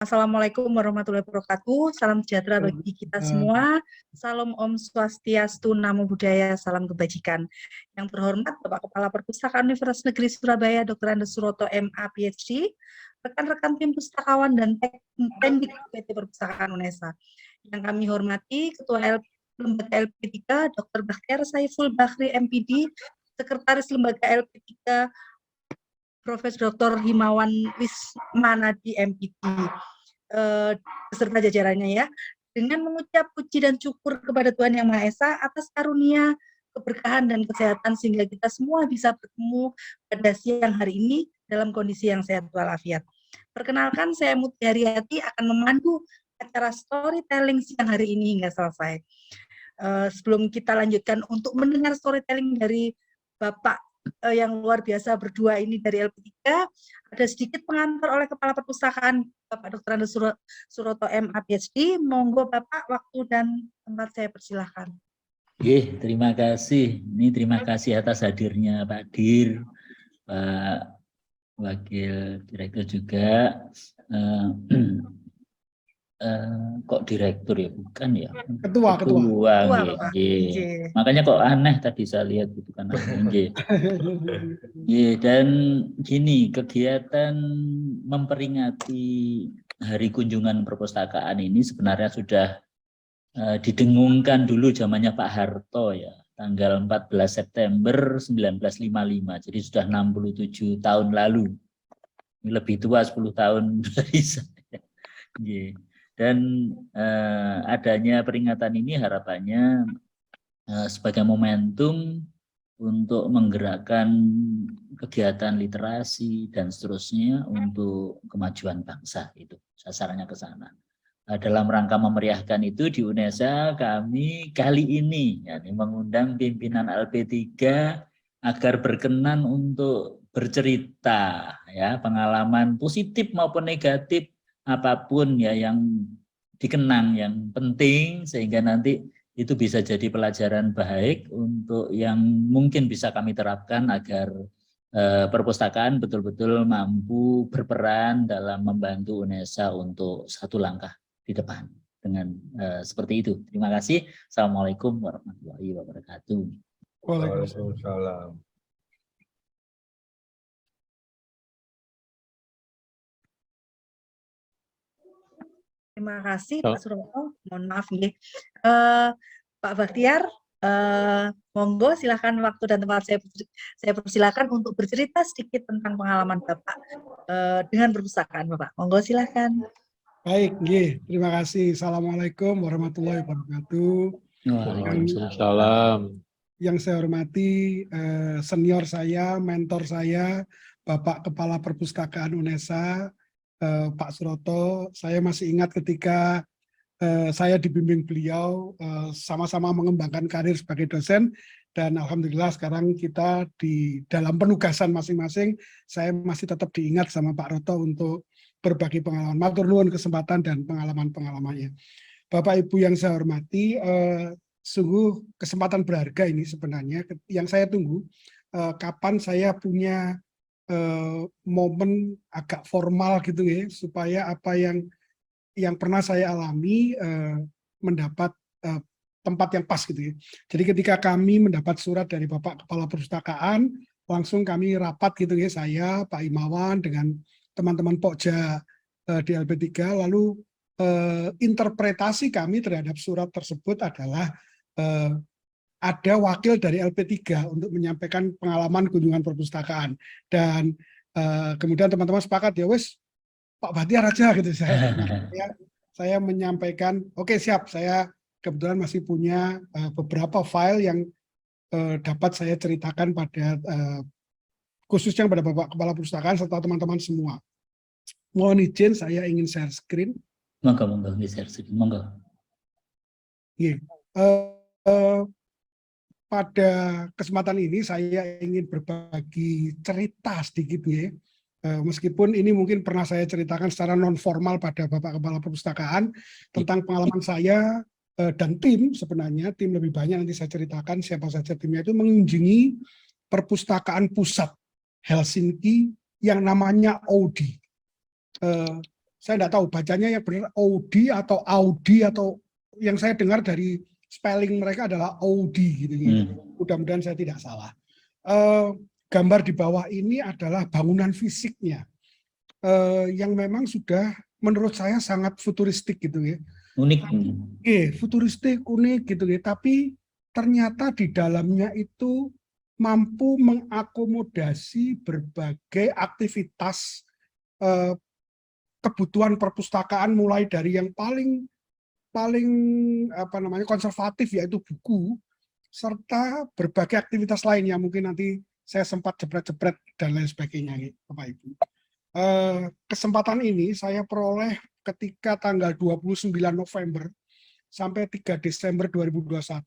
Assalamualaikum warahmatullahi wabarakatuh. Salam sejahtera bagi kita semua. Salam Om Swastiastu, Namo Buddhaya, salam kebajikan. Yang terhormat Bapak Kepala Perpustakaan Universitas Negeri Surabaya, Dr. Andes Suroto, MA, PhD, rekan-rekan tim pustakawan dan teknik PT Perpustakaan UNESA. Yang kami hormati Ketua Lembaga LP3, Dr. Bakhtiar Saiful Bakhri, MPD, Sekretaris Lembaga LP3, Profesor Dr. Himawan Wismanadi, MPD, beserta jajarannya ya, dengan mengucap puji dan syukur kepada Tuhan Yang Maha Esa atas karunia, keberkahan dan kesehatan sehingga kita semua bisa bertemu pada siang hari ini dalam kondisi yang sehat walafiat. Perkenalkan, saya Muti Haryati akan memandu acara storytelling siang hari ini hingga selesai. Sebelum kita lanjutkan untuk mendengar storytelling dari Bapak yang luar biasa berdua ini dari LP3, ada sedikit pengantar oleh Kepala Perpustakaan Bapak Dr. Andes Suroto, MA, PhD. Monggo Bapak, waktu dan tempat saya persilahkan. Terima kasih. Ini terima kasih atas hadirnya Pak Dir, Pak Wakil Direktur juga. Kok direktur ya, bukan ya? Ketua. Makanya kok aneh tadi saya lihat itu kan. Dan gini, kegiatan memperingati Hari Kunjungan Perpustakaan ini sebenarnya sudah didengungkan dulu zamannya Pak Harto ya, tanggal 14 September 1955. Jadi sudah 67 tahun lalu. Lebih tua 10 tahun dari saya. Dan adanya peringatan ini harapannya sebagai momentum untuk menggerakkan kegiatan literasi dan seterusnya untuk kemajuan bangsa, itu sasarannya ke sana. Dalam rangka memeriahkan itu di UNESA kami kali ini mengundang pimpinan LP3 agar berkenan untuk bercerita ya, pengalaman positif maupun negatif apapun ya yang dikenang, yang penting sehingga nanti itu bisa jadi pelajaran baik untuk yang mungkin bisa kami terapkan agar perpustakaan betul-betul mampu berperan dalam membantu UNESA untuk satu langkah di depan dengan seperti itu. Terima kasih. Assalamualaikum warahmatullahi wabarakatuh. Waalaikumsalam. Terima kasih Pak Suroto. Mohon maaf nih. Pak Bakhtiar, monggo silakan waktu dan tempat saya persilakan untuk bercerita sedikit tentang pengalaman Bapak dengan perpustakaan Bapak. Monggo silakan. Baik, terima kasih. Assalamualaikum warahmatullahi wabarakatuh. Waalaikumsalam. Yang saya hormati senior saya, mentor saya, Bapak Kepala Perpustakaan UNESA, Pak Suroto. Saya masih ingat ketika saya dibimbing beliau sama-sama mengembangkan karir sebagai dosen, dan alhamdulillah sekarang kita di dalam penugasan masing-masing, saya masih tetap diingat sama Pak Roto untuk berbagi pengalaman. Matur nuwun kesempatan dan pengalaman-pengalamannya. Bapak Ibu yang saya hormati, sungguh kesempatan berharga ini sebenarnya yang saya tunggu. Kapan saya punya momen agak formal gitu ya, supaya apa yang pernah saya alami mendapat tempat yang pas gitu ya. Jadi ketika kami mendapat surat dari Bapak Kepala Perpustakaan, langsung kami rapat gitu ya, saya, Pak Imawan dengan teman-teman Pokja di LP3, lalu interpretasi kami terhadap surat tersebut adalah ada wakil dari LP3 untuk menyampaikan pengalaman kunjungan perpustakaan, dan kemudian teman-teman sepakat ya wes Pak Bakhtiar aja gitu. Saya menyampaikan oke, siap, saya kebetulan masih punya beberapa file yang dapat saya ceritakan pada khususnya pada Bapak Kepala Perpustakaan serta teman-teman semua. Mohon izin saya ingin share screen. Monggo share screen, monggo. Pada kesempatan ini saya ingin berbagi cerita sedikit ya. Meskipun ini mungkin pernah saya ceritakan secara non formal pada Bapak Kepala Perpustakaan tentang pengalaman saya dan tim, sebenarnya tim lebih banyak, nanti saya ceritakan siapa saja timnya, itu mengunjungi perpustakaan pusat Helsinki yang namanya Oodi. saya tidak tahu bacanya yang benar Audi atau Audi atau yang saya dengar dari spelling mereka adalah Audi gitu. Mudah-mudahan saya tidak salah. Gambar di bawah ini adalah bangunan fisiknya yang memang sudah menurut saya sangat futuristik gitu ya. Unik. Futuristik, unik gitu ya. Tapi ternyata di dalamnya itu mampu mengakomodasi berbagai aktivitas kebutuhan perpustakaan, mulai dari yang paling konservatif yaitu buku, serta berbagai aktivitas lain yang mungkin nanti saya sempat jepret-jepret dan lain sebagainya, Bapak Ibu. Kesempatan ini saya peroleh ketika tanggal 29 November sampai 3 Desember 2021,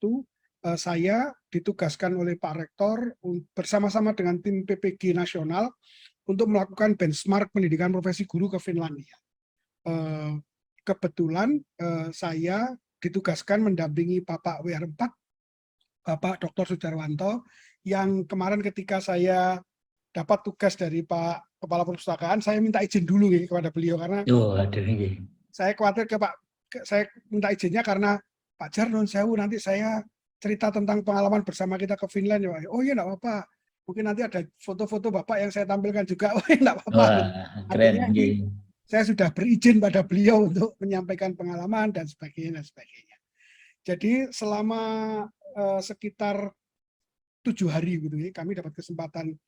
saya ditugaskan oleh Pak Rektor bersama-sama dengan tim PPG Nasional untuk melakukan benchmark pendidikan profesi guru ke Finlandia. Kebetulan saya ditugaskan mendampingi Bapak WR4, Bapak Dr. Sujarwanto, yang kemarin ketika saya dapat tugas dari Pak Kepala Perpustakaan, saya minta izin dulu kepada beliau karena saya khawatir saya minta izinnya karena Pak Jar, non sewu, nanti saya cerita tentang pengalaman bersama kita ke Finland. Oh iya, enggak apa-apa. Mungkin nanti ada foto-foto Bapak yang saya tampilkan juga. Oh iya, enggak apa-apa. Artinya saya sudah berizin pada beliau untuk menyampaikan pengalaman dan sebagainya. Jadi selama sekitar 7 hari gitu, kami dapat kesempatan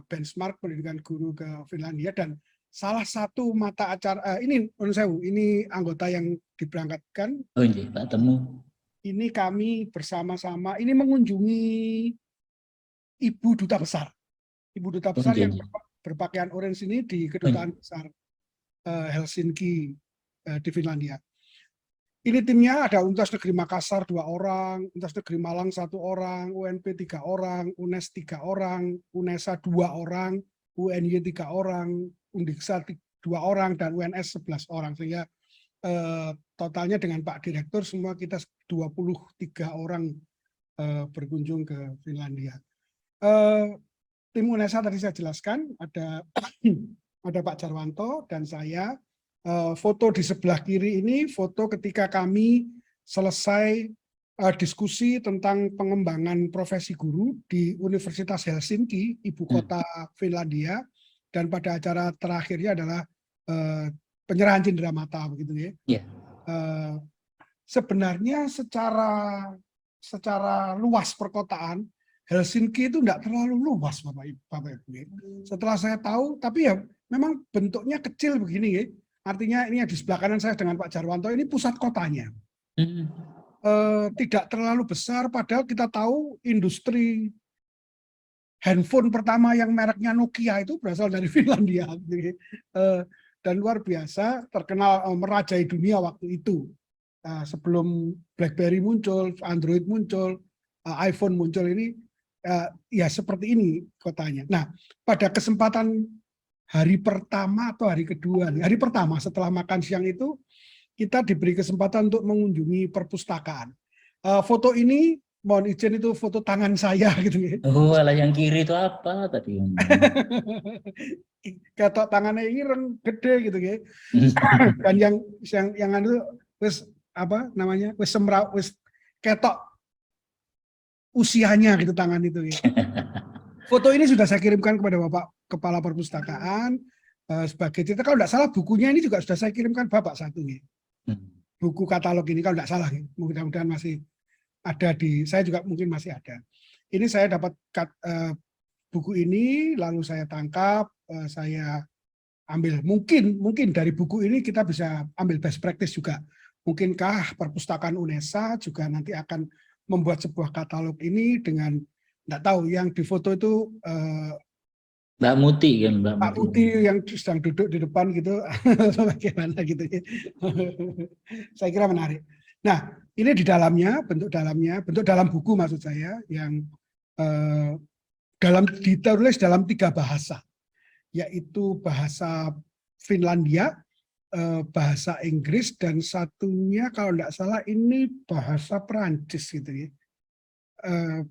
benchmark pendidikan guru ke Finlandia, dan salah satu mata acara ini anggota yang diberangkatkan. Oh iya, Pak Temu. Ini kami bersama-sama ini mengunjungi Ibu Duta Besar. Ibu Duta Besar yang berpakaian orange ini di Kedutaan Besar Helsinki di Finlandia. Ini timnya ada Universitas Negeri Makassar 2 orang, Universitas Negeri Malang 1 orang, UNP 3 orang, UNES 3 orang, UNESA 2 orang, UNY 3 orang, Undiksa 2 orang, dan UNS 11 orang. Sehingga totalnya dengan Pak Direktur semua kita 23 orang berkunjung ke Finlandia. Tim UNESA tadi saya jelaskan, ada Pak Jarwanto dan saya. Foto di sebelah kiri ini foto ketika kami selesai diskusi tentang pengembangan profesi guru di Universitas Helsinki, ibu kota Finlandia, dan pada acara terakhirnya adalah penyerahan cindera mata, begitu ya. Sebenarnya secara luas perkotaan Helsinki itu tidak terlalu luas, Bapak Ibu. Setelah saya tahu, tapi ya memang bentuknya kecil begini ya. Artinya ini yang di sebelah kanan saya dengan Pak Jarwanto ini pusat kotanya. Tidak terlalu besar, padahal kita tahu industri handphone pertama yang mereknya Nokia itu berasal dari Finlandia. Dan luar biasa, terkenal merajai dunia waktu itu. Sebelum BlackBerry muncul, Android muncul, iPhone muncul, ini ya seperti ini kotanya. Nah, pada kesempatan hari pertama atau hari kedua, hari pertama setelah makan siang itu, kita diberi kesempatan untuk mengunjungi perpustakaan. Foto ini, mohon izin, itu foto tangan saya gitu ya. Oh, alah yang kiri itu apa tadi? Ketok tangannya ini gede gitu ya. Dan yang itu wis apa namanya? Wis semrau, wis ketok usianya gitu tangan itu ya. Foto ini sudah saya kirimkan kepada Bapak Kepala Perpustakaan sebagai cerita. Kalau tidak salah bukunya ini juga sudah saya kirimkan Bapak satu nih. Buku katalog ini kalau tidak salah, mudah-mudahan masih ada saya juga mungkin masih ada. Ini saya dapat buku ini, lalu saya tangkap, saya ambil, mungkin dari buku ini kita bisa ambil best practice juga. Mungkinkah Perpustakaan UNESA juga nanti akan membuat sebuah katalog ini dengan, nggak tahu, yang di foto itu Mbak Muti kan, Mbak Muti yang sedang duduk di depan gitu, bagaimana gitu ya. Saya kira menarik. Nah, ini di dalamnya, bentuk dalam buku maksud saya, yang ditulis dalam 3 bahasa, yaitu bahasa Finlandia, bahasa Inggris, dan satunya kalau tidak salah ini bahasa Perancis gitu ya.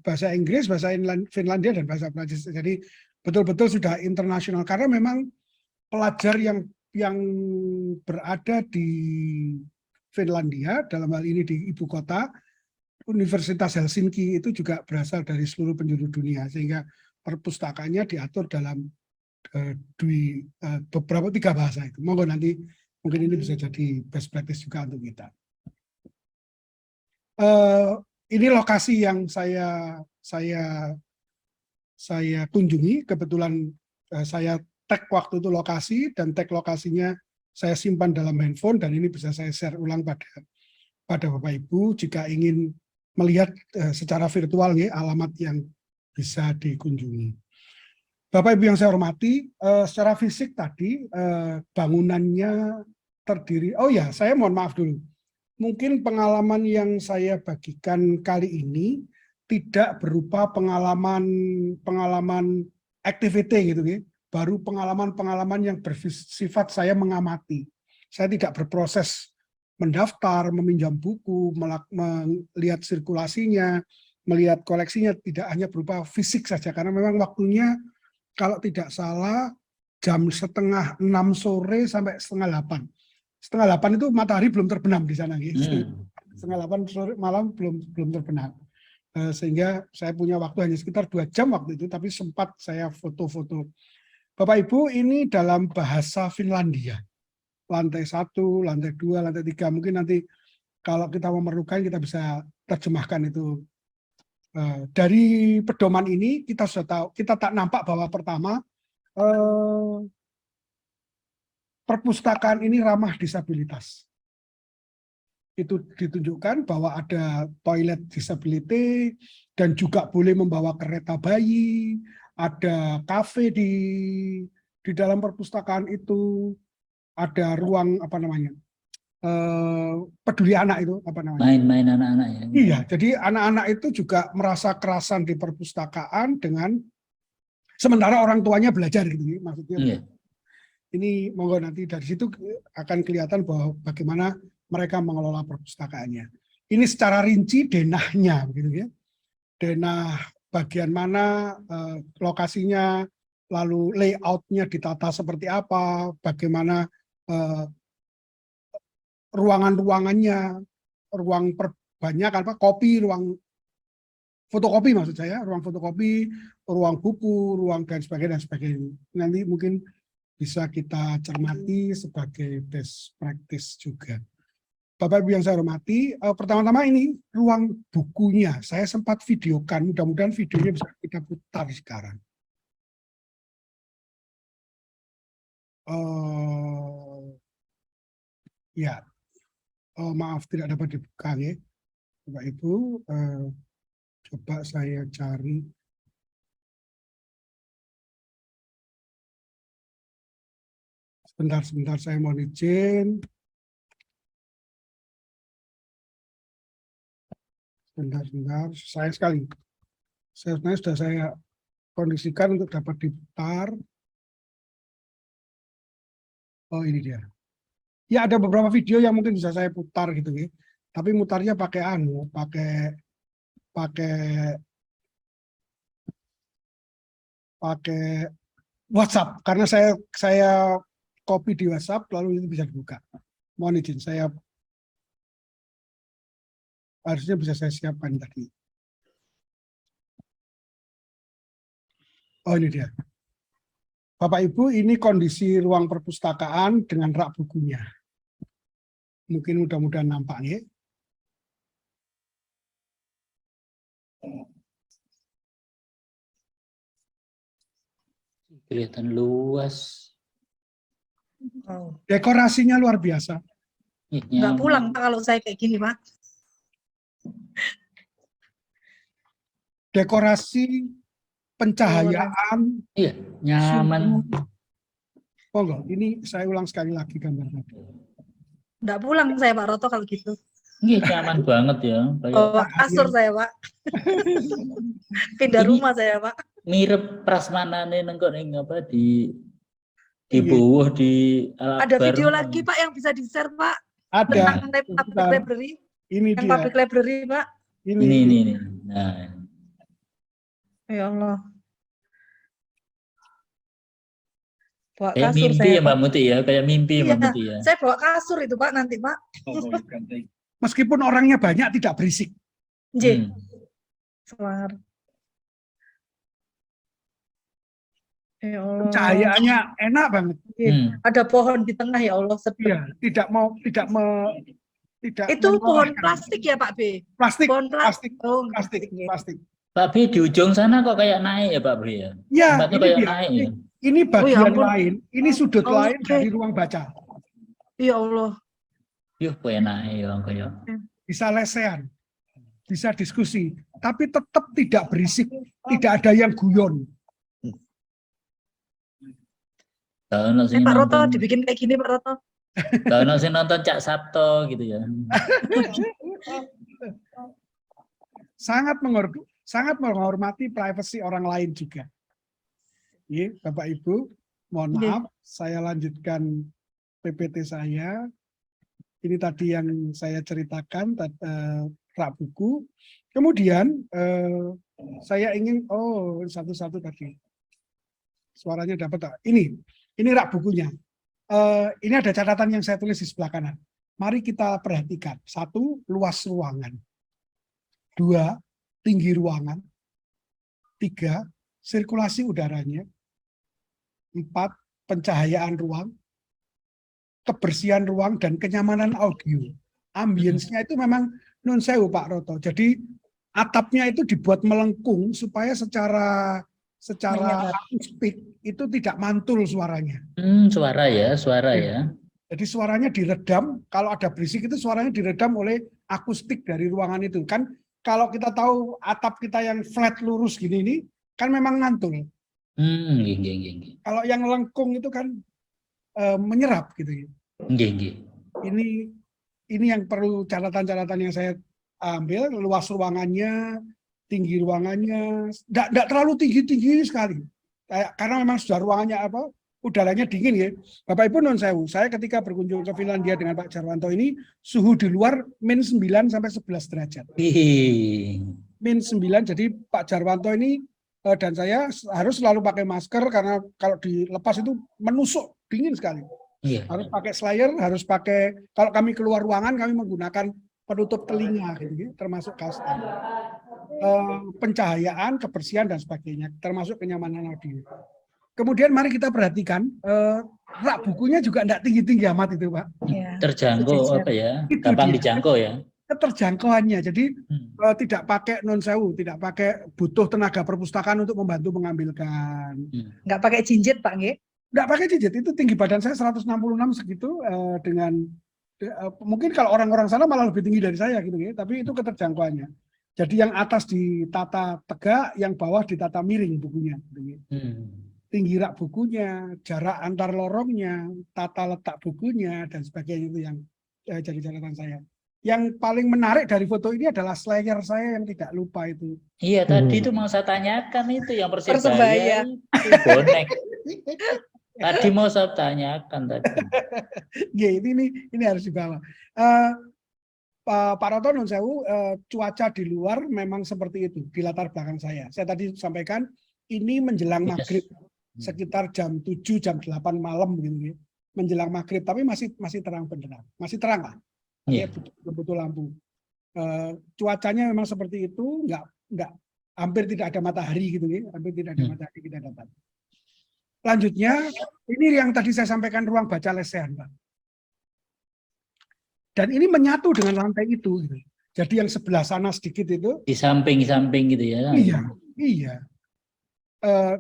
Bahasa Inggris, bahasa Finlandia, dan bahasa Perancis. Jadi betul-betul sudah internasional, karena memang pelajar yang yang berada di Finlandia, dalam hal ini di ibu kota, Universitas Helsinki itu juga berasal dari seluruh penjuru dunia, sehingga perpustakaannya diatur dalam beberapa 3 bahasa itu. Monggo nanti mungkin ini bisa jadi best practice juga untuk kita. Ini lokasi yang saya kunjungi. Kebetulan saya tag waktu itu lokasi, dan tag lokasinya saya simpan dalam handphone, dan ini bisa saya share ulang pada Bapak Ibu jika ingin melihat secara virtual ya, alamat yang bisa dikunjungi. Bapak Ibu yang saya hormati, secara fisik tadi bangunannya terdiri, oh ya, saya mohon maaf dulu. Mungkin pengalaman yang saya bagikan kali ini tidak berupa pengalaman activity gitu ya, baru pengalaman-pengalaman yang bersifat saya mengamati. Saya tidak berproses mendaftar, meminjam buku, melihat sirkulasinya, melihat koleksinya, tidak hanya berupa fisik saja, karena memang waktunya kalau tidak salah jam 5:30 sore sampai 7:30. 7:30 itu matahari belum terbenam di sana, gitu. 7:30 sore malam belum terbenam. Sehingga saya punya waktu hanya sekitar 2 jam waktu itu, tapi sempat saya foto-foto. Bapak Ibu, ini dalam bahasa Finlandia. Lantai 1, lantai 2, lantai 3. Mungkin nanti kalau kita memerlukan kita bisa terjemahkan itu. Dari pedoman ini kita sudah tahu, kita tak nampak bahwa pertama perpustakaan ini ramah disabilitas. Itu ditunjukkan bahwa ada toilet disability dan juga boleh membawa kereta bayi, ada kafe di dalam perpustakaan itu, ada ruang apa namanya? Peduli anak itu apa namanya? Main-main anak-anak ya. Iya, jadi anak-anak itu juga merasa kerasan di perpustakaan dengan sementara orang tuanya belajar gitu, maksudnya. Iya. Ini monggo nanti dari situ akan kelihatan bahwa bagaimana mereka mengelola perpustakaannya. Ini secara rinci denahnya, begitu ya. Denah bagian mana, lokasinya, lalu layoutnya ditata seperti apa, bagaimana ruangan-ruangannya, ruang banyak apa kopi, ruang fotokopi maksud saya, ruang fotokopi, ruang buku, ruang dan sebagainya. Nanti mungkin bisa kita cermati sebagai best practice juga. Bapak Ibu yang saya hormati, pertama-tama ini ruang bukunya. Saya sempat videokan, mudah-mudahan videonya bisa kita putar sekarang. Ya, maaf tidak dapat dibuka ya, Bapak Ibu. Coba saya cari. Sebentar, saya mohon izin. Sebentar, sayang sekali. Sebenarnya sudah saya kondisikan untuk dapat diputar. Oh, ini dia. Ya, ada beberapa video yang mungkin bisa saya putar gitu ya. Tapi mutarnya pakai WhatsApp, karena saya copy di WhatsApp lalu itu bisa dibuka. Mohon izin, saya harusnya bisa saya siapkan tadi. Oh, ini dia. Bapak Ibu, ini kondisi ruang perpustakaan dengan rak bukunya. Mungkin mudah-mudahan nampak ya. Kelihatan luas. Dekorasinya luar biasa. Nggak pulang Pak kalau saya kayak gini Pak. Dekorasi, pencahayaan. Iya, nyaman. Monggo, ini saya ulang sekali lagi gambarnya. Nggak pulang saya Pak Roto kalau gitu. Iya, nyaman banget ya. Bawa kasur saya Pak. Pindah rumah saya Pak. Mirip prasmanane nengkok ning apa di bawah di Ada video lagi Pak yang bisa di-share Pak. Ada. Tentang public library. Ini yang dia. public library Pak. Ini. Nah. Ya Allah. Bawa Kayak kasur mimpi saya, ya Mbak Pak. Muti ya, kayak mimpi Iya, Mbak Muti ya. saya bawa kasur itu, Pak, nanti, Pak. Meskipun orangnya banyak tidak berisik. Nggih, Hmm. semangat. Ya Allah. Cahayaannya enak banget. Nggih. Hmm. Ada pohon di tengah, ya Allah, sedap. Iya, tidak Itu pohon melelahkan. plastik ya, Pak B? Plastik, Pohon plastik, Oh, plastik, nggih. plastik. Pak B di ujung sana kok kayak naik ya Pak Bri ya? Ya, Tempatnya ini kayak dia. naik ya? Ini Oh, ya bagian ampun. lain, ini sudut Oh, lain oke. dari ruang baca. Ya Allah. Yuh kayak naik ya kayak. Bisa lesehan, bisa diskusi, tapi tetap tidak berisik, tidak ada yang guyon. Kalau nasi Pak Roto nonton, dibikin kayak gini, Pak Roto. kalau nasi nonton Cak Sabto gitu ya. Sangat menghormati privasi orang lain juga. Ini Bapak Ibu, mohon maaf, saya lanjutkan PPT saya. Ini tadi yang saya ceritakan, rak buku. Kemudian saya ingin, satu-satu tadi. Suaranya dapat tak? Ini rak bukunya. Ini ada catatan yang saya tulis di sebelah kanan. Mari kita perhatikan. 1, luas ruangan. 2, tinggi ruangan. 3, sirkulasi udaranya. 4, pencahayaan ruang. Kebersihan ruang dan kenyamanan audio. Ambience-nya itu memang nun sewu Pak Roto. Jadi atapnya itu dibuat melengkung supaya secara akustik itu tidak mantul suaranya. Suara ya. Jadi suaranya diredam, kalau ada berisik itu suaranya diredam oleh akustik dari ruangan itu. Kan kalau kita tahu atap kita yang flat lurus gini ini, kan memang mantul. Kalau yang lengkung itu kan menyerap gitu. Ini yang perlu catatan-catatan yang saya ambil. Luas ruangannya, tinggi ruangannya, tidak terlalu tinggi sekali. Karena memang sudah ruangannya udaranya dingin ya. Bapak Ibu non sewu, saya ketika berkunjung ke Finlandia dengan Pak Jarwanto ini, suhu di luar -9 sampai 11 derajat. -9, jadi Pak Jarwanto ini dan saya harus selalu pakai masker karena kalau dilepas itu menusuk, dingin sekali. Harus pakai slayer, harus pakai, kalau kami keluar ruangan kami menggunakan penutup telinga gitu, termasuk kaos tadi. Pencahayaan, kebersihan dan sebagainya, termasuk kenyamanan audio. Kemudian mari kita perhatikan rak bukunya juga tidak tinggi-tinggi amat itu Pak. Terjangkau apa ya? Gampang dijangkau ya. Keterjangkauannya, jadi tidak pakai non sewu, tidak pakai butuh tenaga perpustakaan untuk membantu mengambilkan. Nggak pakai jinjit Pak nggih? Nggak pakai jinjit, itu tinggi badan saya 166 segitu dengan mungkin kalau orang-orang sana malah lebih tinggi dari saya gitu ya, tapi itu keterjangkauannya. Jadi yang atas ditata tegak, yang bawah ditata miring bukunya. Gitu. Tinggi rak bukunya, jarak antar lorongnya, tata letak bukunya dan sebagainya itu yang jadi catatan saya. Yang paling menarik dari foto ini adalah slayer saya yang tidak lupa itu. Iya tadi itu mau saya tanyakan itu yang Persebaya. Itu bonek. Tadi mau saya tanyakan tadi. Ya, ini harus dibawa. Pak Roto nun sewu, cuaca di luar memang seperti itu di latar belakang saya. Saya tadi sampaikan ini menjelang maghrib sekitar jam 7 jam 8 malam gitu ya. Menjelang maghrib tapi masih terang benderang. Masih terang lah. Betul lampu. Cuacanya memang seperti itu, enggak hampir tidak ada matahari gitu ya. Hampir tidak ada matahari kita dapat. Lanjutnya, ini yang tadi saya sampaikan ruang baca lesehan, Pak. Dan ini menyatu dengan lantai itu. Gitu. Jadi yang sebelah sana sedikit itu. Di samping-samping gitu ya. Iya.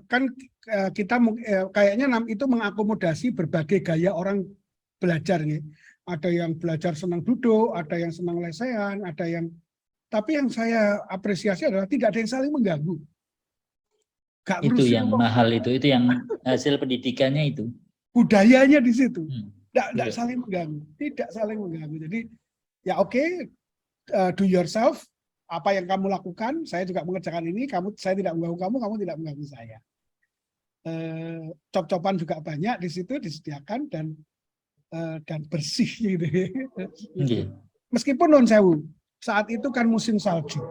Kan kita kayaknya itu mengakomodasi berbagai gaya orang belajar. Nih. Ada yang belajar senang duduk, ada yang senang lesehan, ada yang. Tapi yang saya apresiasi adalah tidak ada yang saling mengganggu. Gak itu yang mahal itu yang hasil pendidikannya itu. Budayanya di situ. Tidak saling mengganggu, tidak saling mengganggu. Jadi ya oke, do yourself, apa yang kamu lakukan, saya juga mengerjakan ini, saya tidak mengganggu kamu tidak mengganggu saya. Cop-copan juga banyak di situ disediakan dan bersih gitu. Meskipun non sewu, saat itu kan musim salju.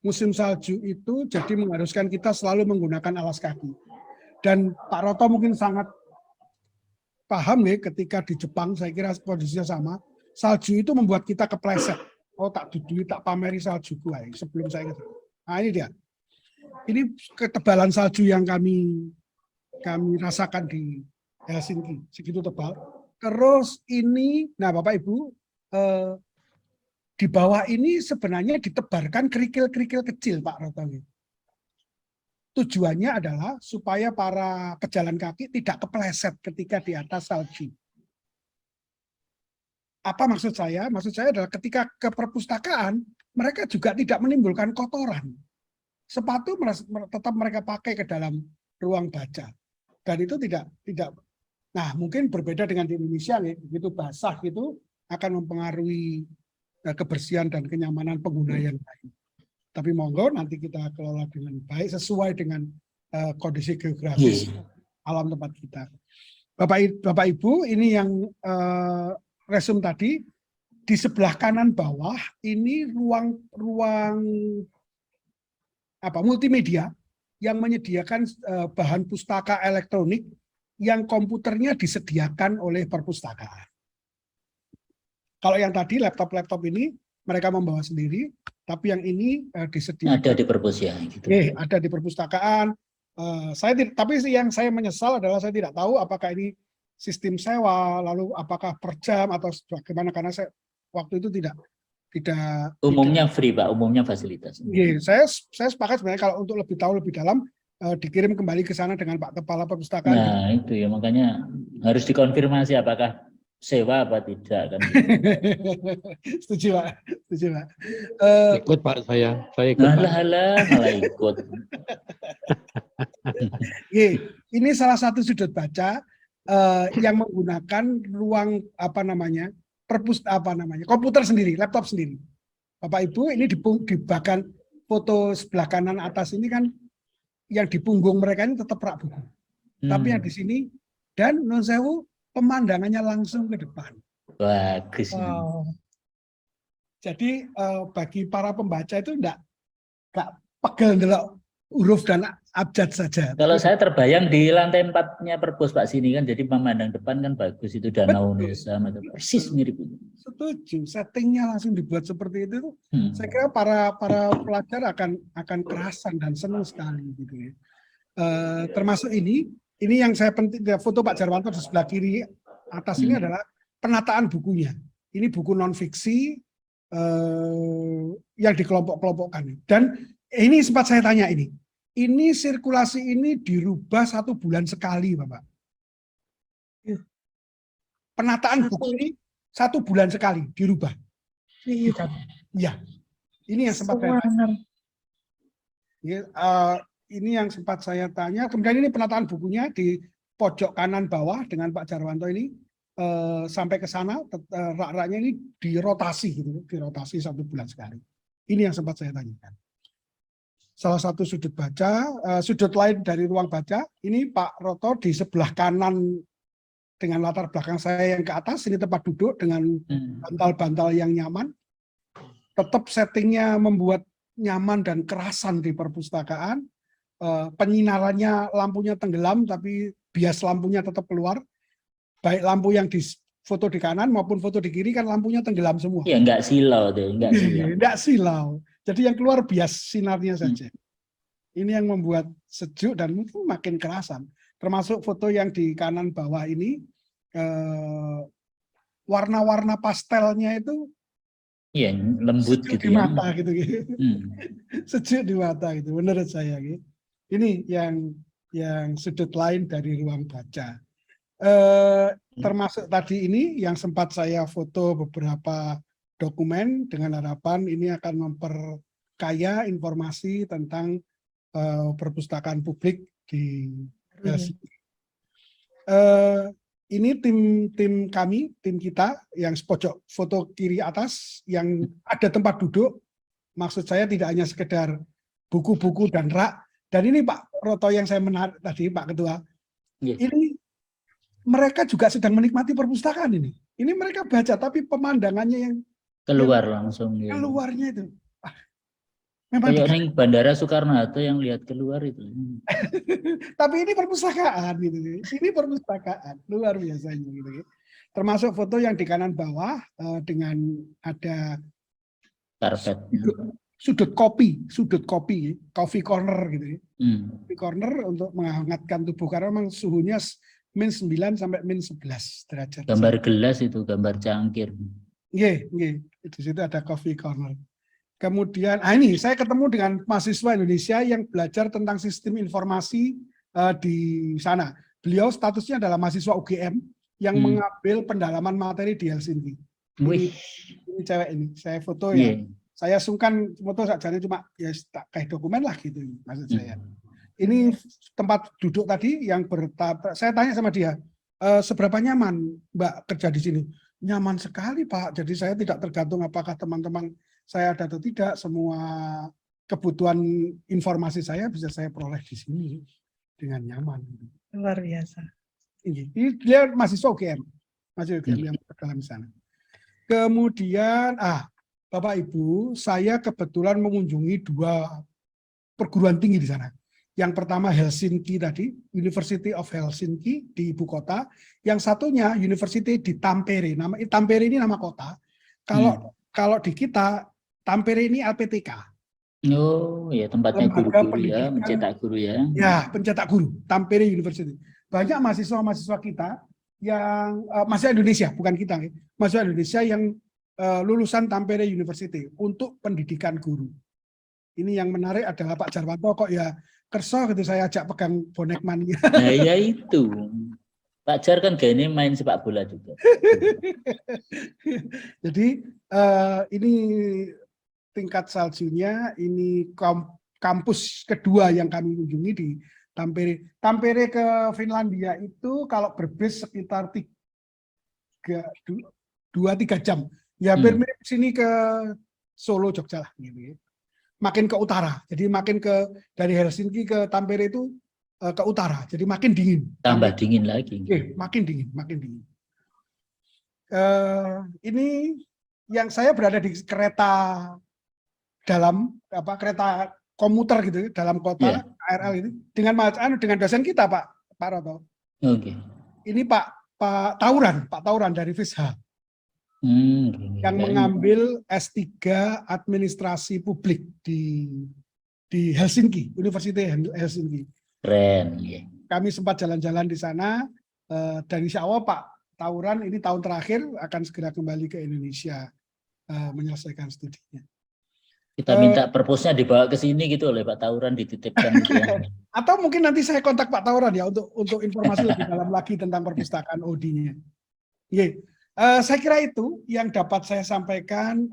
Musim salju itu jadi mengharuskan kita selalu menggunakan alas kaki. Dan Pak Roto mungkin sangat paham ya, ketika di Jepang saya kira kondisinya sama. Salju itu membuat kita kepleset. Oh tak dudui, tak pameri saljuku sebelum saya ketemu. Nah ini dia. Ini ketebalan salju yang kami rasakan di Helsinki, segitu tebal. Terus ini, nah Bapak Ibu, di bawah ini sebenarnya ditebarkan kerikil-kerikil kecil Pak Rotongi. Tujuannya adalah supaya para pejalan kaki tidak kepleset ketika di atas salju. Apa maksud saya? Maksud saya adalah ketika ke perpustakaan, mereka juga tidak menimbulkan kotoran. Sepatu tetap mereka pakai ke dalam ruang baca. Dan itu tidak. Nah, mungkin berbeda dengan di Indonesia, begitu basah itu akan mempengaruhi kebersihan dan kenyamanan pengguna yang lain. Tapi monggo nanti kita kelola dengan baik sesuai dengan kondisi geografis alam tempat kita. Bapak Ibu, ini yang resume tadi, di sebelah kanan bawah ini ruang multimedia yang menyediakan bahan pustaka elektronik yang komputernya disediakan oleh perpustakaan. Kalau yang tadi laptop ini mereka membawa sendiri, tapi yang ini disediakan. Ada di perpus ya. Gitu. Ada di perpustakaan. Tapi yang saya menyesal adalah saya tidak tahu apakah ini sistem sewa, lalu apakah per jam atau bagaimana, karena saya waktu itu tidak umumnya free Pak, umumnya fasilitas. Saya sepakat sebenarnya kalau untuk lebih tahu lebih dalam dikirim kembali ke sana dengan Pak Kepala Perpustakaan. Nah itu ya, makanya harus dikonfirmasi apakah sewa apa tidak kan. Setuju Pak. Ikut Pak, saya ikut. Malah ikut. Ini salah satu sudut baca yang menggunakan ruang komputer sendiri, laptop sendiri. Bapak Ibu, ini di bagian foto sebelah kanan atas ini kan yang di punggung mereka ini tetap rak buku. Tapi yang di sini dan non sewu pemandangannya langsung ke depan. Bagus. Wow. Jadi bagi para pembaca itu enggak pegel ndelok huruf dan abjad saja. Kalau saya terbayang di lantai 4-nya perpus Pak sini kan, jadi memandang depan kan bagus, itu danau Nusa, persis mirip itu. Setuju, settingnya langsung dibuat seperti itu. Saya kira para pelajar akan kerasan dan senang sekali gitu ya. Termasuk ini yang saya penting, foto Pak Jarwanto di sebelah kiri atas ini adalah penataan bukunya. Ini buku non fiksi yang dikelompok-kelompokkan. Dan ini sempat saya tanya ini sirkulasi ini dirubah 1 bulan sekali, Bapak. Penataan buku ini 1 bulan sekali dirubah. Iya. Ini yang sempat saya tanya. Ini yang sempat saya tanya. Kemudian ini penataan bukunya di pojok kanan bawah dengan Pak Jarwanto ini sampai ke sana rak-raknya ini dirotasi gitu, dirotasi 1 bulan sekali. Ini yang sempat saya tanyakan. Salah satu sudut baca, sudut lain dari ruang baca, ini Pak Roto di sebelah kanan dengan latar belakang saya yang ke atas, ini tempat duduk dengan bantal-bantal yang nyaman. Tetap settingnya membuat nyaman dan kerasan di perpustakaan. Penyinarannya lampunya tenggelam, tapi bias lampunya tetap keluar. Baik lampu yang di foto di kanan maupun foto di kiri kan lampunya tenggelam semua. Ya enggak silau deh, enggak silau. Enggak silau. Jadi yang keluar bias sinarnya saja. Ini yang membuat sejuk dan mungkin makin kerasan. Termasuk foto yang di kanan bawah ini, warna-warna pastelnya itu iya, lembut sejuk gitu di ya. mata gitu. Sejuk di mata gitu menurut saya gitu. Ini yang sudut lain dari ruang baca. Termasuk tadi ini yang sempat saya foto beberapa dokumen dengan harapan ini akan memperkaya informasi tentang perpustakaan publik di Helsinki. Ini tim kami, tim kita yang pojok foto kiri atas yang ada tempat duduk. Maksud saya tidak hanya sekedar buku-buku dan rak. Dan ini Pak Roto yang saya menarik tadi, Pak Ketua. Ini mereka juga sedang menikmati perpustakaan ini. Ini mereka baca, tapi pemandangannya yang keluar langsung. Keluarnya itu. Memang Kayak neng Bandara Soekarno-Hatta yang lihat keluar itu. Tapi ini perpustakaan gitu. Ini perpustakaan luar biasanya gitu. Termasuk foto yang di kanan bawah dengan ada Karpetnya. sudut kopi, coffee corner gitu ya. Coffee corner untuk menghangatkan tubuh karena memang suhunya -9 sampai -11 derajat. Gambar gelas itu, gambar cangkir. Iya. Di situ ada coffee corner. Kemudian, ini saya ketemu dengan mahasiswa Indonesia yang belajar tentang sistem informasi di sana. Beliau statusnya adalah mahasiswa UGM yang mengambil pendalaman materi di Helsinki. Ini cewek ini, saya foto ya. Saya sungkan foto saja cuma ya tak kayak dokumen lah gitu maksud saya. Ini tempat duduk tadi yang saya tanya sama dia, seberapa nyaman Mbak kerja di sini? Nyaman sekali Pak, jadi saya tidak tergantung apakah teman-teman saya ada atau tidak, semua kebutuhan informasi saya bisa saya peroleh di sini dengan nyaman. Luar biasa. Ini dia mahasiswa UGM, yang dalam sana. Kemudian, Bapak Ibu, saya kebetulan mengunjungi 2 perguruan tinggi di sana. Yang pertama Helsinki tadi, University of Helsinki di ibu kota. Yang satunya University di Tampere. Tampere ini nama kota. Kalau di kita Tampere ini LPTK. Oh ya, tempatnya guru-guru ya, mencetak guru ya. Ya, pencetak guru, Tampere University. Banyak mahasiswa-mahasiswa kita yang mahasiswa Indonesia, bukan kita, mahasiswa Indonesia yang lulusan Tampere University untuk pendidikan guru. Ini yang menarik adalah Pak Jarwanto kok ya kerso gitu saya ajak pegang bonek mania. Nah ya itu. Pak Jar kan gini main sepak bola juga. Jadi ini tingkat saljunya, ini kampus kedua yang kami kunjungi di Tampere. Tampere ke Finlandia itu kalau berbis sekitar 2-3 jam. Ya hampir mirip sini ke Solo, Jogja lah gitu. Makin ke utara. Jadi makin dari Helsinki ke Tampere itu ke utara. Jadi makin dingin. Tambah dingin lagi. Makin dingin. Ini yang saya berada di kereta kereta komuter gitu dalam kota KRL ini dengan dosen kita Pak Roto. Oke. Ini Pak Tauran dari FISH. Yang mengambil S3 Administrasi Publik di Helsinki, University Helsinki. Keren. Ya. Kami sempat jalan-jalan di sana, dan insya Allah Pak Tauran ini tahun terakhir akan segera kembali ke Indonesia menyelesaikan studinya. Kita minta perpusnya dibawa ke sini gitu oleh Pak Tauran, dititipkan. Gitu ya. Atau mungkin nanti saya kontak Pak Tauran ya untuk informasi lebih dalam lagi tentang perpustakaan OD-nya. Saya kira itu yang dapat saya sampaikan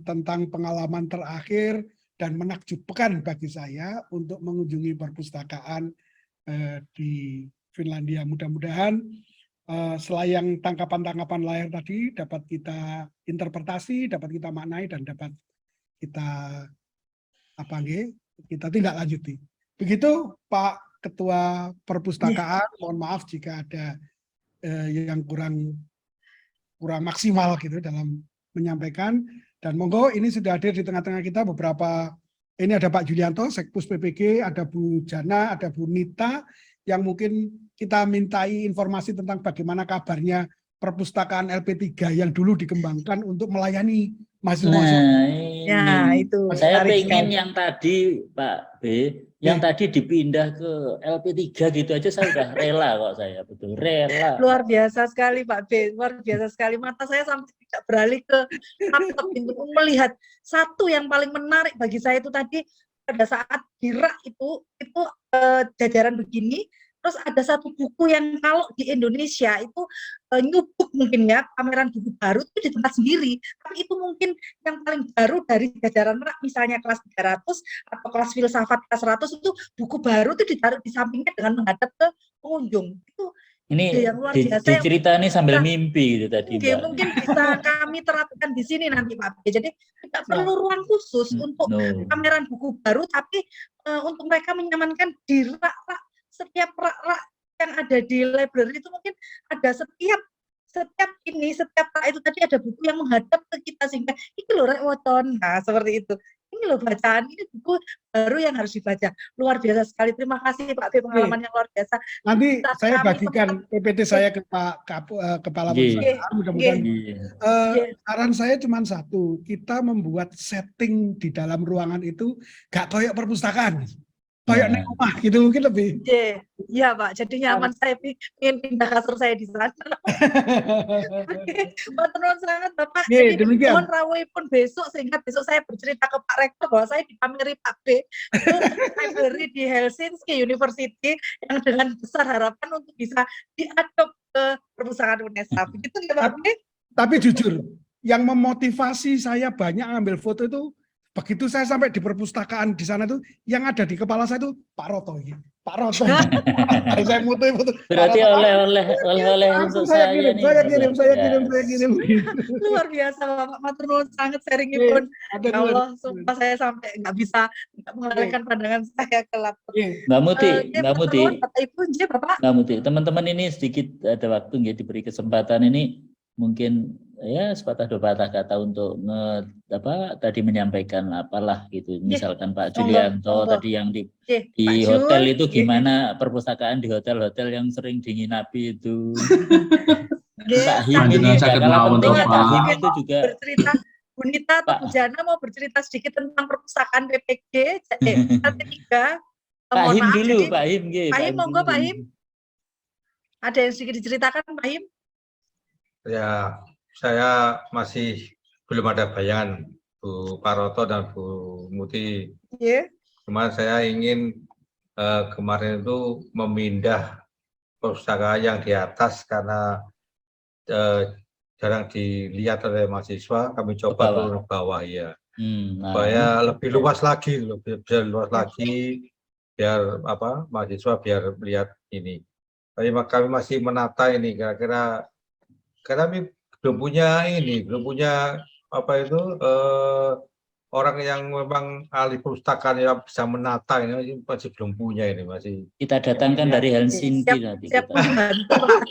tentang pengalaman terakhir dan menakjubkan bagi saya untuk mengunjungi perpustakaan di Finlandia. Mudah-mudahan selayang tangkapan-tangkapan layar tadi dapat kita interpretasi, dapat kita maknai, dan dapat kita tindak lanjuti. Begitu Pak Ketua Perpustakaan, mohon maaf jika ada yang kurang maksimal gitu dalam menyampaikan, dan monggo ini sudah hadir di tengah-tengah kita beberapa, ini ada Pak Julianto Sekpus PPG, ada Bu Jana, ada Bu Nita yang mungkin kita mintai informasi tentang bagaimana kabarnya perpustakaan LP3 yang dulu dikembangkan untuk melayani mahasiswa. Ya, itu. Saya pengen yang tadi Pak B, yang tadi dipindah ke LP3 gitu aja saya udah rela kok, saya betul rela. Luar biasa sekali Pak B, luar biasa sekali. Mata saya sampai tidak beralih ke laptop untuk melihat satu yang paling menarik bagi saya itu tadi pada saat di rak itu jajaran begini. Terus ada satu buku yang kalau di Indonesia itu nyubuk mungkin ya, pameran buku baru itu di tempat sendiri. Tapi itu mungkin yang paling baru dari jajaran rak, misalnya kelas 300 atau kelas filsafat kelas 100 itu buku baru itu ditaruh di sampingnya dengan menghadap ke pengunjung. Itu ini yang luar biasa. Diceritani sambil mimpi gitu tadi. Mungkin bisa kami terapkan di sini nanti Pak B. Jadi tidak perlu ruang khusus untuk pameran buku baru, tapi untuk mereka menyamankan di rak-rak. Setiap rak yang ada di library itu mungkin ada setiap rak itu tadi ada buku yang menghadap ke kita sehingga ini loh rek wocon. Nah, seperti itu. Ini ini loh bacaan, ini buku baru yang harus dibaca. Luar biasa sekali. Terima kasih Pak B, pengalaman yang luar biasa. Nanti Kita saya kami bagikan sempat- PPT saya ke Kepala Iya. Perpustakaan. Mudah-mudahan Iya. saran saya cuma satu, kita membuat setting di dalam ruangan itu gak koyok perpustakaan, koyok Nah. ning omah gitu mungkin lebih. Iya Pak, jadi nyaman. Saya ingin pindah kasur saya di sana. Matur nuwun sangat Bapak. Oke, Jadi demikian. mohon rawuhipun besok sehingga besok saya bercerita ke Pak Rektor bahwa saya dipameri Pak B itu library di Helsinki University yang dengan besar harapan untuk bisa diadop ke perpustakaan UNESA. Begitu ya Pak B? Tapi jujur, yang memotivasi saya banyak ngambil foto itu begitu saya sampai di perpustakaan di sana tuh yang ada di kepala saya tuh Pak Roto gitu. Pak Roto. Saya foto. Berarti oleh Langsung untuk saya saya kirim, nih. saya kirim. Luar biasa Bapak, matur nuwun sangat sharingipun. Ada Ya Allah, sumpah saya sampai nggak bisa mengalihkan pandangan saya ke laptop. Mbak Muti, Oke, Mbak matur Muti, nuwun, Bapak Ibu, nggih, Bapak. Mbak Muti, teman-teman ini sedikit ada waktu nggih diberi kesempatan ini mungkin ya sepatah dua patah kata untuk tadi menyampaikan apalah gitu. Misalkan Pak Julianto monggo. tadi yang di Pak hotel Jul, itu gimana perpustakaan di hotel-hotel yang sering dinginapi itu. nggih, Pak Him Kak, ini Panjenengan juga saged kalah mawon penting to, ya, Pak Pak. Him itu juga bercerita Bunita atau Pak. Bu Jana mau bercerita sedikit tentang perpustakaan PPG lantai 3. Pak Mohon Him maaf, dulu, jadi Pak Him nggih. Pak Him, monggo, dulu. Pak Him. Ada yang sedikit diceritakan Pak Him? Ya, saya masih belum ada bayangan Bu Paroto dan Bu Muti. Nggih. Cuma saya ingin kemarin itu memindah perpustakaan yang di atas karena jarang dilihat oleh mahasiswa. Kami coba bawah. turun ke bawah ya, Nah, supaya lebih luas lagi, lebih luas lagi, biar mahasiswa biar melihat ini. Tapi kami masih menata ini, kira-kira karena kami belum punya orang yang memang ahli perpustakaan yang bisa menata ini masih belum punya ini masih. kita datangkan dari Helsinki nanti. Siap kita. membantu Pak.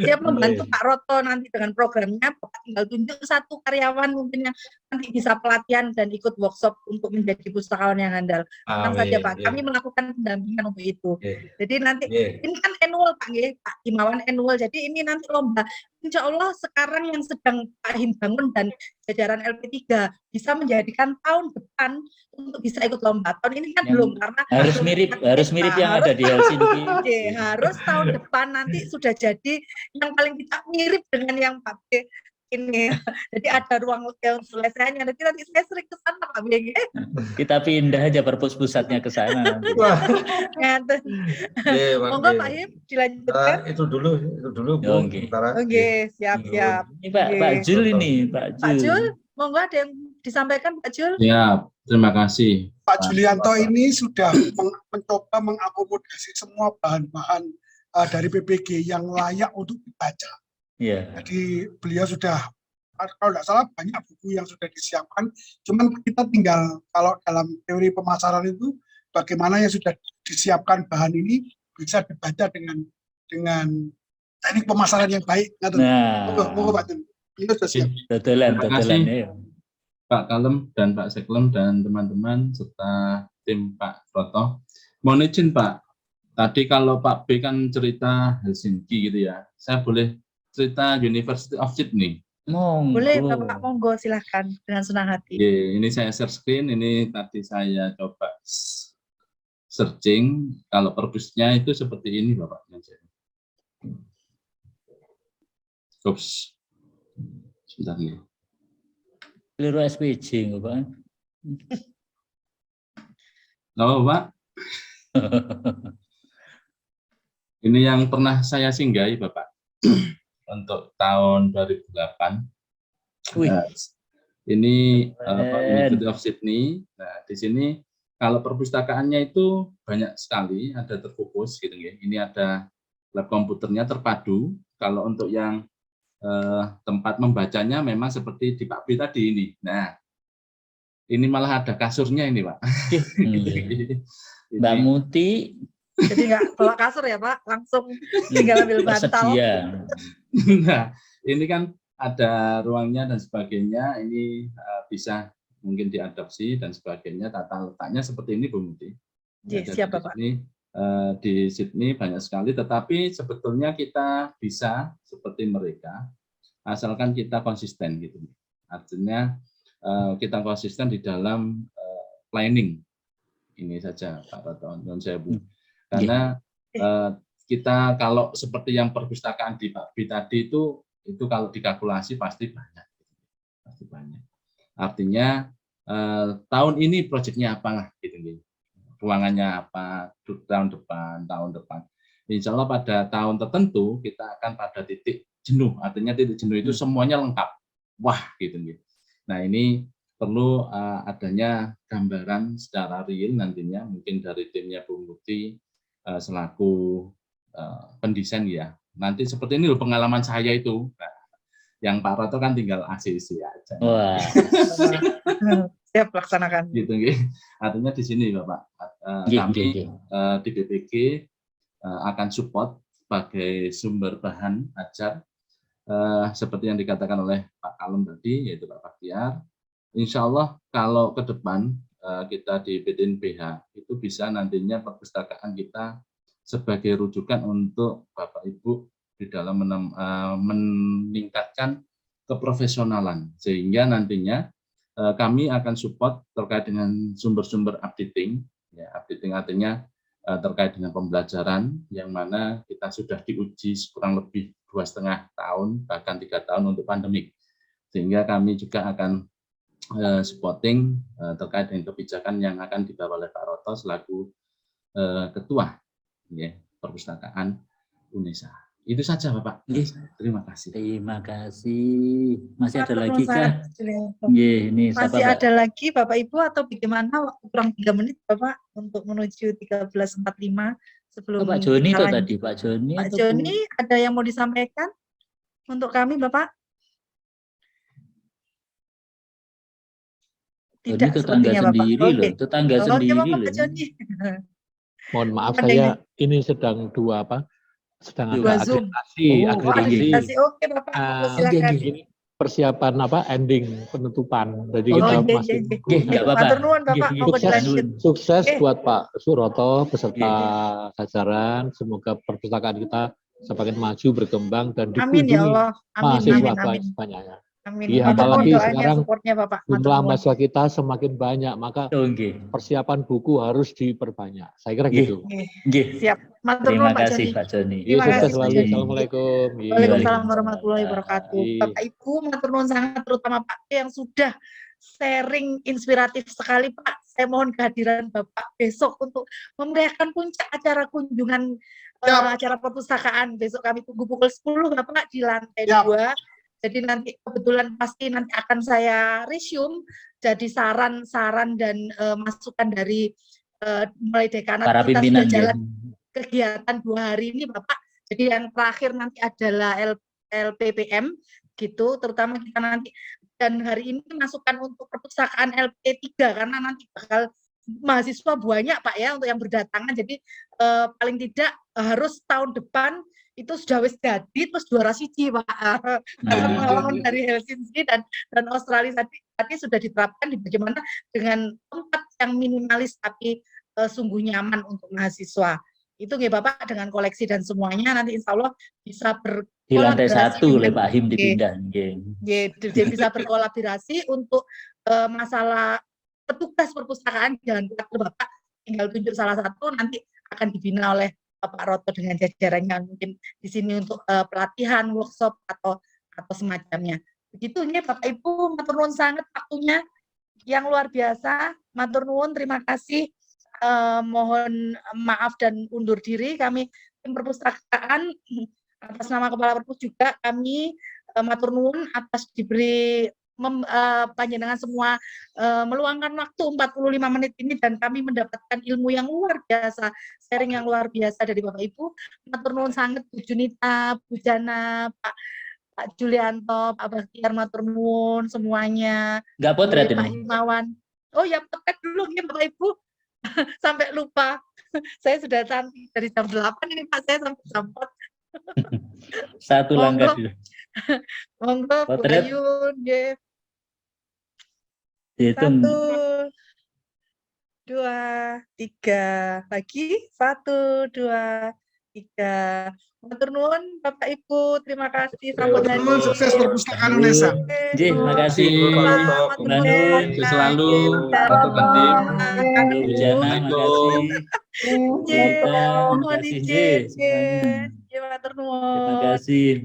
Siap membantu Pak Roto nanti dengan programnya. Bapak tinggal tunjuk satu karyawan mungkin yang nanti bisa pelatihan dan ikut workshop untuk menjadi pustakawan yang handal. Tenang saja Pak, kami melakukan pendampingan untuk itu. Jadi nanti ini kan annual Pak, Pak Himawan annual. Jadi ini nanti lomba. Insya Allah sekarang yang sedang Pak Him bangun dan jajaran LP3 bisa menjadikan tahun depan untuk bisa ikut lomba. Tahun ini kan Yang belum karena harus mirip yang ada di Helsinki. Harus tahun depan nanti sudah jadi yang paling tidak mirip dengan yang Pak B ini. Jadi ada ruang selesainya. Nanti saya sering ke sana Pak B. Kita pindah aja pusatnya ke sana. Monggo Pak Him dilanjutkan. Itu dulu Bu. Sementara. Oke, siap. Ini Pak Jul ini, Pak Jul, monggo ada yang disampaikan Pak Jul? Ya, terima kasih. Pak Julianto ini sudah mencoba mengakomodasi semua bahan-bahan dari PPG yang layak untuk dibaca. Iya. Jadi beliau sudah, kalau tidak salah banyak buku yang sudah disiapkan, cuman kita tinggal kalau dalam teori pemasaran itu bagaimana yang sudah disiapkan bahan ini bisa dibaca dengan teknik pemasaran yang baik. Nah, monggo Pak Jul, beliau sudah siap. dodolan ya. Pak Kalem dan Pak Seklem dan teman-teman serta tim Pak Roto. Mohon izin Pak, tadi kalau Pak B kan cerita Helsinki gitu ya, saya boleh cerita University of Sydney. Monggo. Boleh Bapak, monggo silahkan dengan senang hati. Ini saya share screen, ini tadi saya coba searching, kalau perpusnya itu seperti ini Bapak. Oops, sebentar nih. Keliru SPJ Bapak. Halo Pak. Ini yang pernah saya singgahi Bapak. Untuk tahun 2008. Nah, ini University of Sydney. Nah, di sini kalau perpustakaannya itu banyak sekali, ada terfokus gitu ya. Ini ada lab komputernya terpadu. Kalau untuk yang tempat membacanya memang seperti di Pak B tadi ini. Nah, ini malah ada kasurnya ini, Pak. Mbak Muti. Jadi nggak bawa kasur ya Pak, langsung tinggal ambil bantal. Nah, ini kan ada ruangnya dan sebagainya. Ini bisa mungkin diadopsi dan sebagainya. Tata letaknya seperti ini, Bu Muti. Iya, Jadi siap, di Bapak. sini, di Sydney banyak sekali, tetapi sebetulnya kita bisa seperti mereka, asalkan kita konsisten gitu. Artinya kita konsisten di dalam planning. Ini saja Pak Roto, non sewu. Karena kita kalau seperti yang perpustakaan di Pak Bi tadi itu kalau dikalkulasi pasti banyak. Pasti banyak. Artinya tahun ini proyeknya apa gitu. Ruangannya apa tahun depan. Insya Allah pada tahun tertentu kita akan pada titik jenuh. Artinya titik jenuh itu semuanya lengkap. Wah gitu. Nah ini perlu adanya gambaran secara real nantinya mungkin dari timnya Bu Muti selaku pendesain ya. Nanti seperti ini loh pengalaman saya itu. Nah, yang Pak Roto kan tinggal ACC aja. Wah. Siap laksanakan. Gitu, artinya di sini Bapak, kami di BPG akan support sebagai sumber bahan ajar seperti yang dikatakan oleh Pak Kalem tadi, yaitu Pak Baktiar. Insya Allah kalau ke depan kita di BDNPH itu bisa nantinya perpustakaan kita sebagai rujukan untuk Bapak Ibu di dalam meningkatkan keprofesionalan, sehingga nantinya kami akan support terkait dengan sumber-sumber updating. Ya, updating artinya terkait dengan pembelajaran yang mana kita sudah diuji kurang lebih 2,5 tahun bahkan 3 tahun untuk pandemik, sehingga kami juga akan supporting terkait dengan kebijakan yang akan dibawa oleh Pak Roto selaku ketua ya, perpustakaan UNESA. Itu saja Bapak. Terima kasih. Terima kasih. Masih ada lagi kah? Ini masih ada lagi Bapak Ibu atau bagaimana? Waktu kurang 3 menit Bapak untuk menuju 13.45 sebelum Pak Joni itu tadi, Pak Joni. Pak Joni ada yang mau disampaikan untuk kami Bapak? Tidak, tetangga sendiri loh, tetangga sendiri loh. Mohon maaf saya ini sedang sedang ada akreditasi. Oke Bapak, silakan. Ini persiapan ending penutupan. Jadi kita masih sukses buat Pak Suroto beserta jajaran. Semoga perpustakaan kita semakin maju, berkembang dan dikunjungi mahasiswa banyaknya. Amin. Iya, apalagi sekarang Bapak, jumlah mahasiswa kita semakin banyak, maka persiapan buku harus diperbanyak. Saya kira gitu. Siap. Terima kasih Pak Joni. Sukses selalu. Assalamualaikum. Waalaikumsalam warahmatullahi wabarakatuh. Bapak Ibu, matur nuwun sangat terutama Pak yang sudah sharing inspiratif sekali Pak. Saya mohon kehadiran Bapak besok untuk memeriahkan puncak acara kunjungan acara perpustakaan. Besok kami tunggu pukul 10 Bapak di lantai 2. Jadi nanti kebetulan pasti nanti akan saya resume jadi saran-saran dan masukan dari mulai dekanat para kita pimpinan sudah jalan kegiatan 2 hari ini Bapak. Jadi yang terakhir nanti adalah LPPM gitu, terutama kita nanti dan hari ini masukan untuk perpustakaan LP3 karena nanti bakal mahasiswa banyak Pak ya untuk yang berdatangan. Jadi paling tidak harus tahun depan itu sudah wis jadi terus juara siji Pak. Karena pengalaman dari Helsinki dan Australia tadi sudah diterapkan di bagaimana dengan tempat yang minimalis tapi sungguh nyaman untuk mahasiswa. Itu nggih Bapak dengan koleksi dan semuanya nanti insya Allah bisa di lantai 1 oleh Pak Him dipindah. Bisa berkolaborasi untuk masalah petugas perpustakaan jangan khawatir Bapak tinggal tunjuk salah satu nanti akan dibina oleh Pak Roto dengan jajarannya mungkin di sini untuk pelatihan, workshop atau semacamnya. Begitu ini Bapak Ibu, matur nuwun sangat waktunya yang luar biasa. Matur nuwun, terima kasih. Mohon maaf dan undur diri kami tim perpustakaan atas nama Kepala Perpus juga kami matur nuwun atas diberi panjenengan semua meluangkan waktu 45 menit ini dan kami mendapatkan ilmu yang luar biasa, sharing yang luar biasa dari Bapak Ibu. Matur nuwun sangat Bu Junita, Bu Jana, Pak Julianto, Pak Baktiar, matur nuwun semuanya. Enggak potret Pak ini. Himawan. Oh ya potret dulu ya Bapak Ibu. Sampai lupa. Saya sudah cantik dari jam 8 ini Pak, saya sampai jam 4. Satu langkah dulu. Monggo Bu Ayun, nggih. Dihitung. 1, 2, 3 lagi. 1, 2, 3. Matur nuwun Bapak Ibu, terima kasih sampun hadir. Nuwun, sukses perpustakaan UNESA. Nggih, makasih. Matur Mbak Nun. nuwun. Sukses selalu, Dan rekan tim. Bu Jana, makasih. Nggih, Kita, mohon makasih. izin. Nggih, semuanya. Nggih, matur nuwun. Terima kasih.